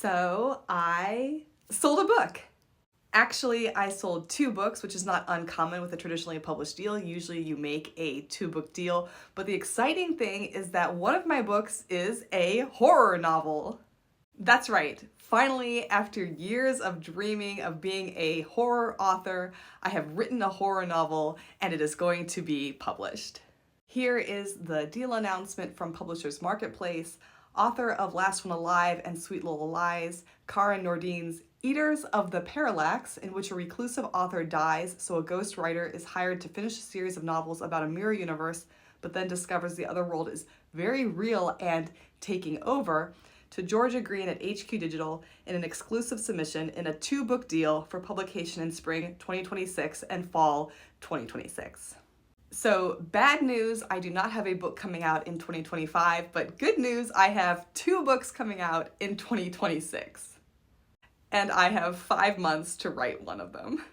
So I sold a book. Actually, I sold 2 books, which is not uncommon with a traditionally published deal. Usually you make a 2-book deal, but the exciting thing is that one of my books is a horror novel. That's right. Finally, after years of dreaming of being a horror author, I have written a horror novel and it is going to be published. Here is the deal announcement from Publishers Marketplace. Author of Last One Alive and Sweet Little Lies, Karin Nordin's Eaters of the PARALLAX, in which a reclusive author dies, so a ghostwriter is hired to finish a series of novels about a mirror universe, but then discovers the other world is very real and taking over, to Georgia Green at HQ Digital in an exclusive submission in a 2-book deal for publication in spring 2026 and fall 2026. So bad news, I do not have a book coming out in 2025, but good news, I have 2 books coming out in 2026. And I have 5 months to write one of them.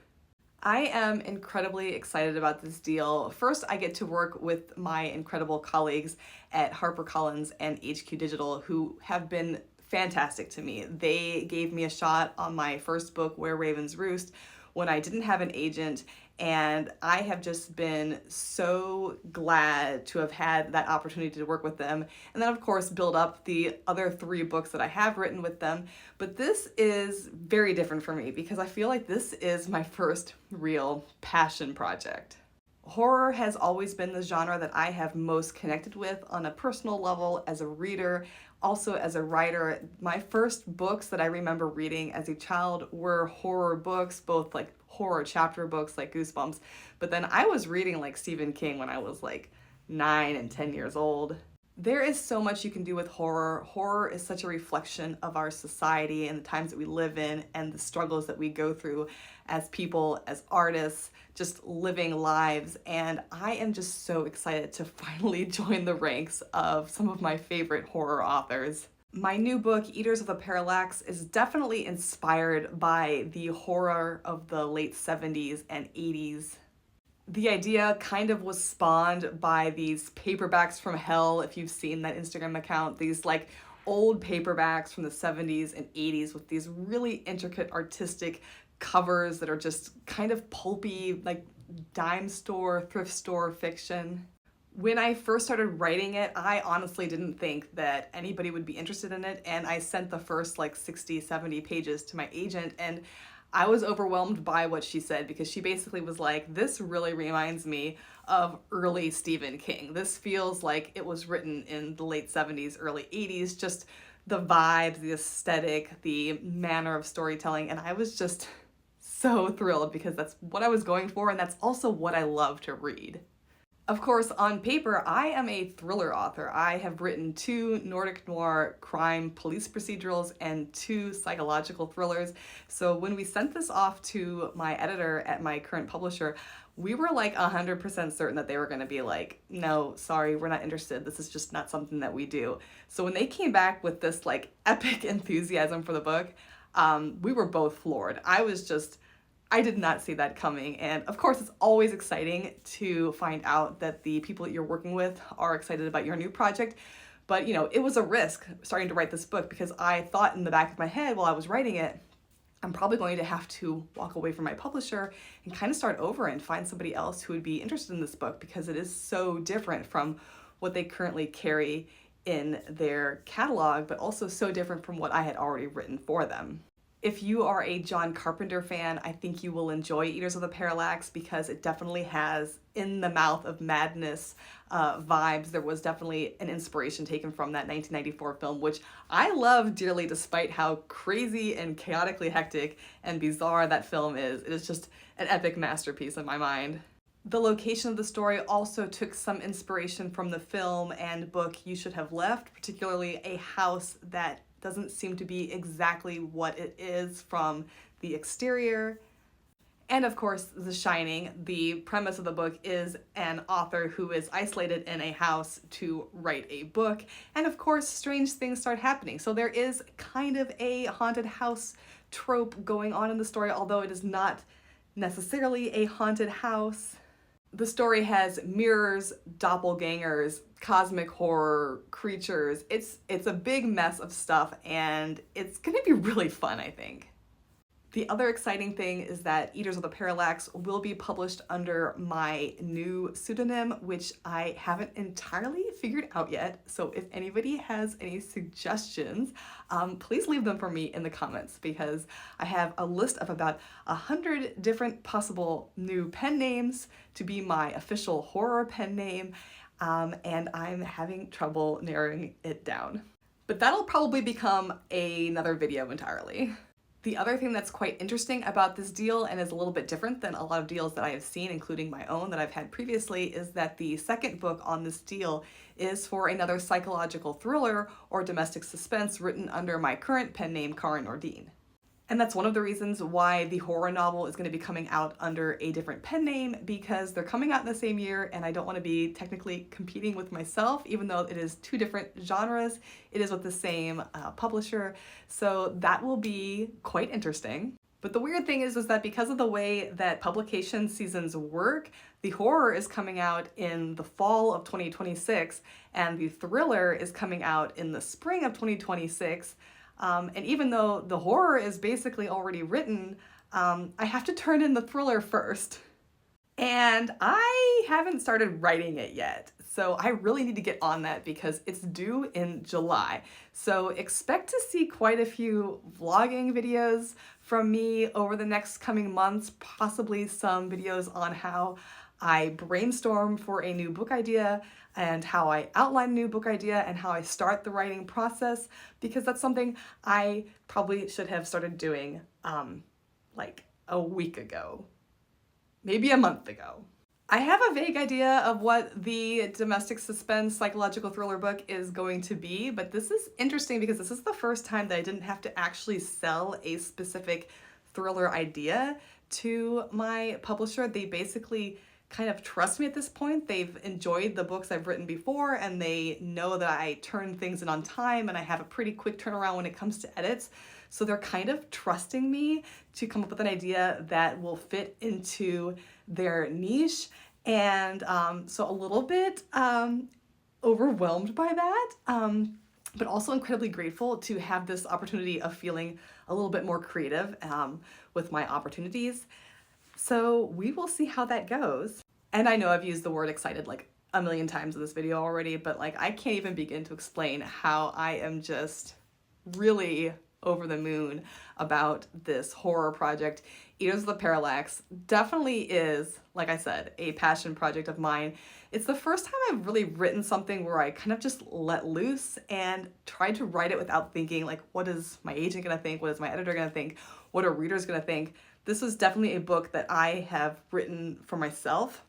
I am incredibly excited about this deal. First, I get to work with my incredible colleagues at HarperCollins and HQ Digital who have been fantastic to me. They gave me a shot on my first book, Where Ravens Roost, when I didn't have an agent, and I have just been so glad to have had that opportunity to work with them. And then of course build up the other 3 books that I have written with them. But this is very different for me because I feel like this is my first real passion project. Horror has always been the genre that I have most connected with on a personal level as a reader, also as a writer. My first books that I remember reading as a child were horror books, both like horror chapter books like Goosebumps, but then I was reading like Stephen King when I was like 9 and 10 years old. There is so much you can do with horror. Horror is such a reflection of our society and the times that we live in and the struggles that we go through as people, as artists, just living lives. And I am just so excited to finally join the ranks of some of my favorite horror authors. My new book, Eaters of the PARALLAX, is definitely inspired by the horror of the late 70s and 80s. The idea kind of was spawned by these paperbacks from hell, if you've seen that Instagram account, these like old paperbacks from the 70s and 80s with these really intricate artistic covers that are just kind of pulpy, like dime store, thrift store fiction. When I first started writing it, I honestly didn't think that anybody would be interested in it, and I sent the first like 60, 70 pages to my agent, and I was overwhelmed by what she said because she basically was like, this really reminds me of early Stephen King. This feels like it was written in the late 70s, early 80s, just the vibes, the aesthetic, the manner of storytelling, and I was just so thrilled because that's what I was going for, and that's also what I love to read. Of course, on paper, I am a thriller author. I have written 2 Nordic noir crime police procedurals and 2 psychological thrillers. So when we sent this off to my editor at my current publisher, we were like 100% certain that they were going to be like, no, sorry, we're not interested. This is just not something that we do. So when they came back with this like epic enthusiasm for the book, we were both floored. I did not see that coming, and of course it's always exciting to find out that the people that you're working with are excited about your new project, but you know, it was a risk starting to write this book because I thought in the back of my head while I was writing it, I'm probably going to have to walk away from my publisher and kind of start over and find somebody else who would be interested in this book because it is so different from what they currently carry in their catalog, but also so different from what I had already written for them. If you are a John Carpenter fan, I think you will enjoy Eaters of the PARALLAX because it definitely has in the mouth of madness vibes. There was definitely an inspiration taken from that 1994 film, which I love dearly despite how crazy and chaotically hectic and bizarre that film is. It is just an epic masterpiece in my mind. The location of the story also took some inspiration from the film and book You Should Have Left, particularly a house that doesn't seem to be exactly what it is from the exterior. And of course, The Shining, the premise of the book is an author who is isolated in a house to write a book. And of course, strange things start happening. So there is kind of a haunted house trope going on in the story, although it is not necessarily a haunted house. The story has mirrors, doppelgangers, cosmic horror, creatures. It's a big mess of stuff, and it's gonna be really fun, I think. The other exciting thing is that Eaters of the Parallax will be published under my new pseudonym, which I haven't entirely figured out yet. So if anybody has any suggestions, please leave them for me in the comments, because I have a list of about 100 different possible new pen names to be my official horror pen name, and I'm having trouble narrowing it down. But that'll probably become another video entirely. The other thing that's quite interesting about this deal, and is a little bit different than a lot of deals that I have seen, including my own that I've had previously, is that the second book on this deal is for another psychological thriller or domestic suspense written under my current pen name, Karin Nordin. And that's one of the reasons why the horror novel is going to be coming out under a different pen name, because they're coming out in the same year and I don't want to be technically competing with myself, even though it is two different genres. It is with the same publisher, so that will be quite interesting. But the weird thing is that because of the way that publication seasons work, the horror is coming out in the fall of 2026 and the thriller is coming out in the spring of 2026. And even though the horror is basically already written, I have to turn in the thriller first. And I haven't started writing it yet. So I really need to get on that because it's due in July. So expect to see quite a few vlogging videos from me over the next coming months, possibly some videos on how I brainstorm for a new book idea and how I outline a new book idea and how I start the writing process, because that's something I probably should have started doing like a week ago, maybe a month ago. I have a vague idea of what the domestic suspense psychological thriller book is going to be, but this is interesting because this is the first time that I didn't have to actually sell a specific thriller idea to my publisher. They basically kind of trust me at this point. They've enjoyed the books I've written before and they know that I turn things in on time and I have a pretty quick turnaround when it comes to edits. So they're kind of trusting me to come up with an idea that will fit into their niche. And so a little bit overwhelmed by that, but also incredibly grateful to have this opportunity of feeling a little bit more creative with my opportunities. So we will see how that goes. And I know I've used the word excited like a million times in this video already, but like I can't even begin to explain how I am just really over the moon about this horror project. Eaters of the Parallax definitely is, like I said, a passion project of mine. It's the first time I've really written something where I kind of just let loose and tried to write it without thinking like, what is my agent gonna think? What is my editor gonna think? What are readers gonna think? This was definitely a book that I have written for myself.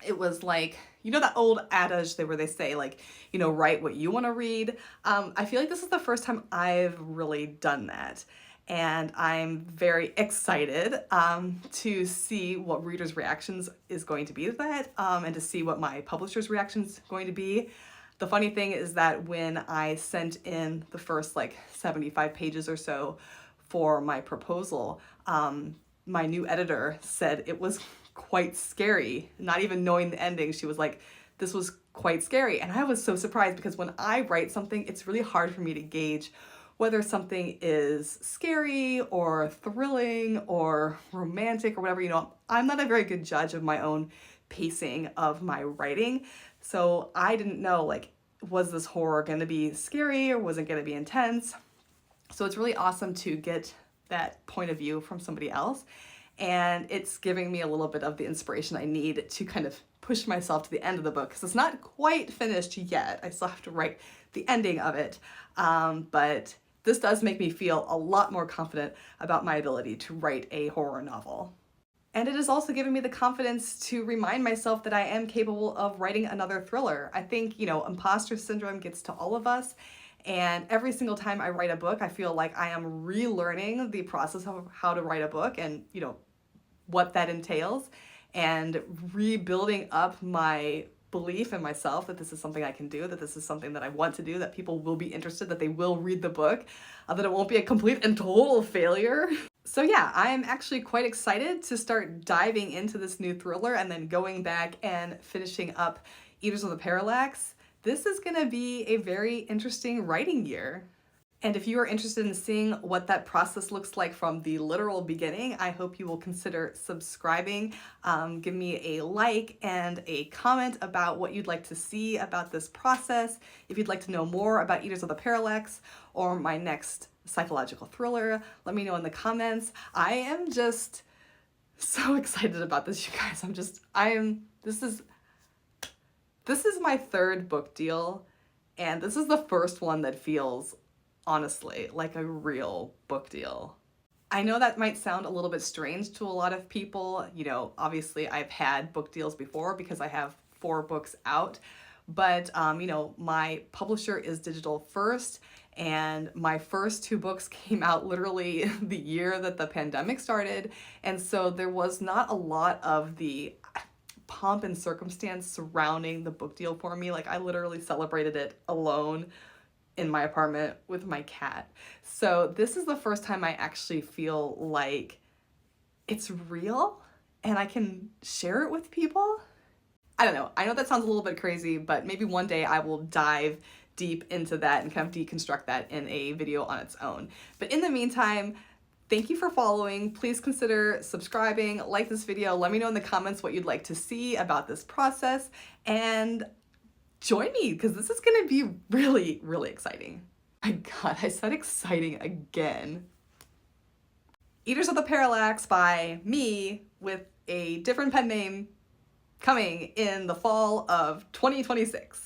It was like, you know that old adage where they say like, you know, write what you want to read. I feel like this is the first time I've really done that. And I'm very excited to see what readers' reactions is going to be to that, and to see what my publisher's reaction is going to be. The funny thing is that when I sent in the first like 75 pages or so for my proposal, my new editor said it was quite scary. Not even knowing the ending, she was like, this was quite scary. And I was so surprised because when I write something, it's really hard for me to gauge whether something is scary or thrilling or romantic or whatever. You know, I'm not a very good judge of my own pacing of my writing. So I didn't know, like, was this horror going to be scary or was it going to be intense? So it's really awesome to get that point of view from somebody else. And it's giving me a little bit of the inspiration I need to kind of push myself to the end of the book, because it's not quite finished yet. I still have to write the ending of it. But this does make me feel a lot more confident about my ability to write a horror novel. And it is also giving me the confidence to remind myself that I am capable of writing another thriller. I think, you know, imposter syndrome gets to all of us. And every single time I write a book, I feel like I am relearning the process of how to write a book and, you know, what that entails, and rebuilding up my belief in myself that this is something I can do, that this is something that I want to do, that people will be interested, that they will read the book, that it won't be a complete and total failure. So yeah, I'm actually quite excited to start diving into this new thriller and then going back and finishing up Eaters of the Parallax. This is gonna be a very interesting writing year. And if you are interested in seeing what that process looks like from the literal beginning, I hope you will consider subscribing. Give me a like and a comment about what you'd like to see about this process. If you'd like to know more about Eaters of the Parallax or my next psychological thriller, let me know in the comments. I am just so excited about this, you guys. This is my third book deal, and this is the first one that feels, honestly, like a real book deal. I know that might sound a little bit strange to a lot of people. You know, obviously I've had book deals before because I have 4 books out, but you know, my publisher is Digital First, and my first 2 books came out literally the year that the pandemic started, and so there was not a lot of the pomp and circumstance surrounding the book deal for me. Like, I literally celebrated it alone in my apartment with my cat. So this is the first time I actually feel like it's real and I can share it with people. I don't know. I know that sounds a little bit crazy, but maybe one day I will dive deep into that and kind of deconstruct that in a video on its own. But in the meantime, thank you for following. Please consider subscribing, like this video, let me know in the comments what you'd like to see about this process, and join me because this is gonna be really, really exciting. My God, I said exciting again. Eaters of the Parallax by me with a different pen name coming in the fall of 2026.